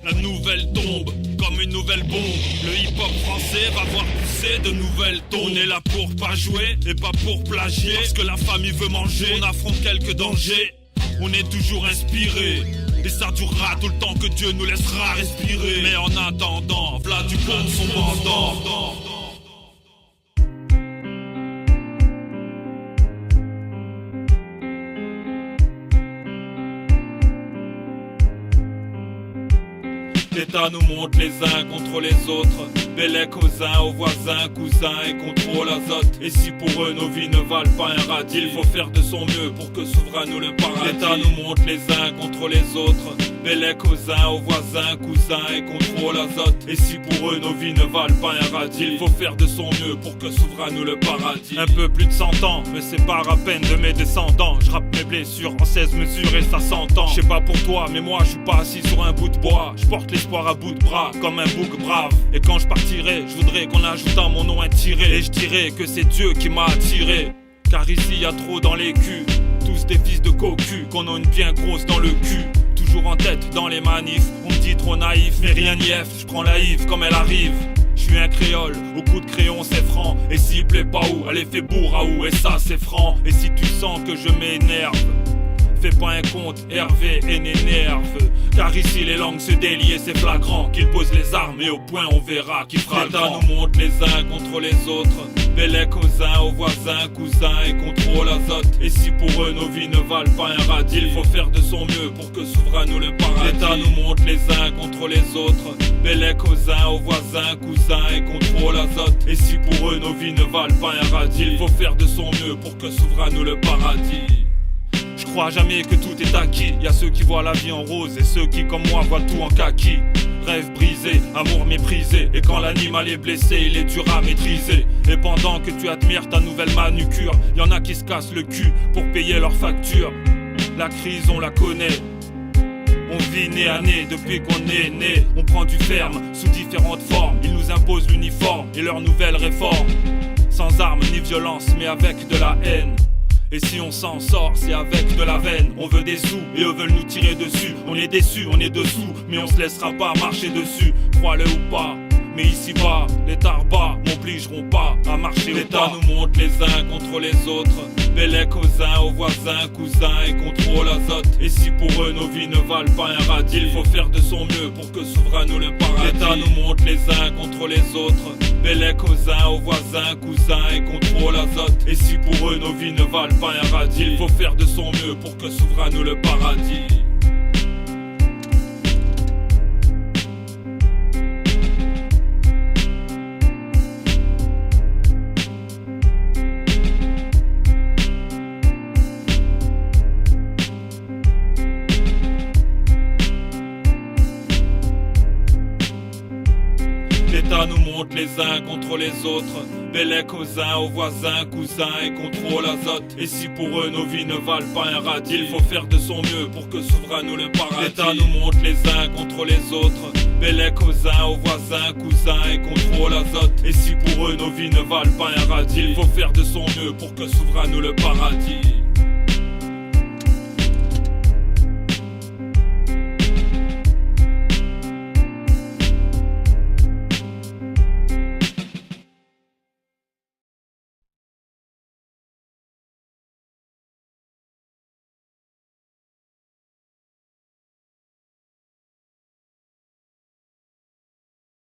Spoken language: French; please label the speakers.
Speaker 1: La nouvelle tombe, comme une nouvelle bombe. Le hip-hop français va voir pousser de nouvelles tombes. On est là pour pas jouer et pas pour plagier. Parce que la famille veut manger, on affronte quelques dangers. On est toujours inspiré. Et ça durera tout le temps que Dieu nous laissera respirer. Mais en attendant, v'là du compte son bandant. L'État nous monte les uns contre les autres. Bellec aux uns, aux voisins, cousins et contrôle azote. Et si pour eux nos vies ne valent pas un radis, il faut faire de son mieux pour que s'ouvre à nous le paradis. L'État nous monte les uns contre les autres. Bellec aux uns, aux voisins, cousins et contrôle azote. Et si pour eux nos vies ne valent pas un radis, il faut faire de son mieux pour que s'ouvre à nous le paradis. Un peu plus de 100 ans me sépare à peine de mes descendants. Je rappe mes blessures en 16 mesures et ça s'entend. Je sais pas pour toi mais moi je suis pas assis sur un bout de bois. Je porte l'espoir à bout de bras comme un bouc brave. Et quand je partirai, je voudrais qu'on ajoute à mon nom un tiré. Et je dirais que c'est Dieu qui m'a attiré. Car ici y a trop dans les culs. Tous des fils de cocu, qu'on a une bien grosse dans le cul. Toujours en tête dans les manifs. On me dit trop naïf, mais rien n'y est. Je prends la Yves comme elle arrive. Je suis un créole, au coup de crayon c'est franc. Et s'il plaît pas où, allez fais bourraou. Et ça c'est franc. Et si tu sens que je m'énerve, fais pas un compte, Hervé et n'énerve. Car ici les langues se délient, c'est flagrant. Qu'ils posent les armes et au point on verra qui fera le grand. L'État nous monte les uns contre les autres. Bellec aux uns, aux voisins, cousins et contrôle azote. Et si pour eux nos vies ne valent pas un radis, il faut faire de son mieux pour que s'ouvre à nous le paradis. L'État nous monte les uns contre les autres. Bellec aux uns, aux voisins, cousins et contrôle azote. Et si pour eux nos vies ne valent pas un radis, il faut faire de son mieux pour que s'ouvre à nous le paradis. Je crois jamais que tout est acquis. Y'a ceux qui voient la vie en rose et ceux qui comme moi voient tout en kaki. Rêve brisé, amour méprisé. Et quand l'animal est blessé, il est dur à maîtriser. Et pendant que tu admires ta nouvelle manucure, y'en a qui se cassent le cul pour payer leurs factures. La crise on la connaît. On vit nez à nez depuis qu'on est né. On prend du ferme sous différentes formes. Ils nous imposent l'uniforme et leurs nouvelles réformes. Sans armes ni violence mais avec de la haine. Et si on s'en sort, c'est avec de la veine. On veut des sous et eux veulent nous tirer dessus. On est déçus, on est dessous, mais on se laissera pas marcher dessus. Crois-le ou pas, mais ici-bas, les tarbas m'obligeront pas à marcher. L'État nous monte les uns contre les autres. Bellec aux uns, aux voisins, cousins et contrôle azote. Et si pour eux nos vies ne valent pas un radis, il faut faire de son mieux pour que s'ouvre à nous le paradis. L'État nous monte les uns contre les autres. Bellec aux uns, aux voisins, cousins et contrôle azote. Et si pour eux nos vies ne valent pas un radis, il faut faire de son mieux pour que s'ouvre à nous le paradis. L'État nous monte les uns contre les autres. Bellec aux uns, aux voisins, cousins et contrôle azote. Et si pour eux nos vies ne valent pas un radis, il faut faire de son mieux pour que s'ouvre à nous le paradis. L'État nous monte les uns contre les autres. Bellec aux uns, aux voisins, cousins et contrôle azote. Et si pour eux nos vies ne valent pas un radis, il faut faire de son mieux pour que s'ouvre à nous le paradis.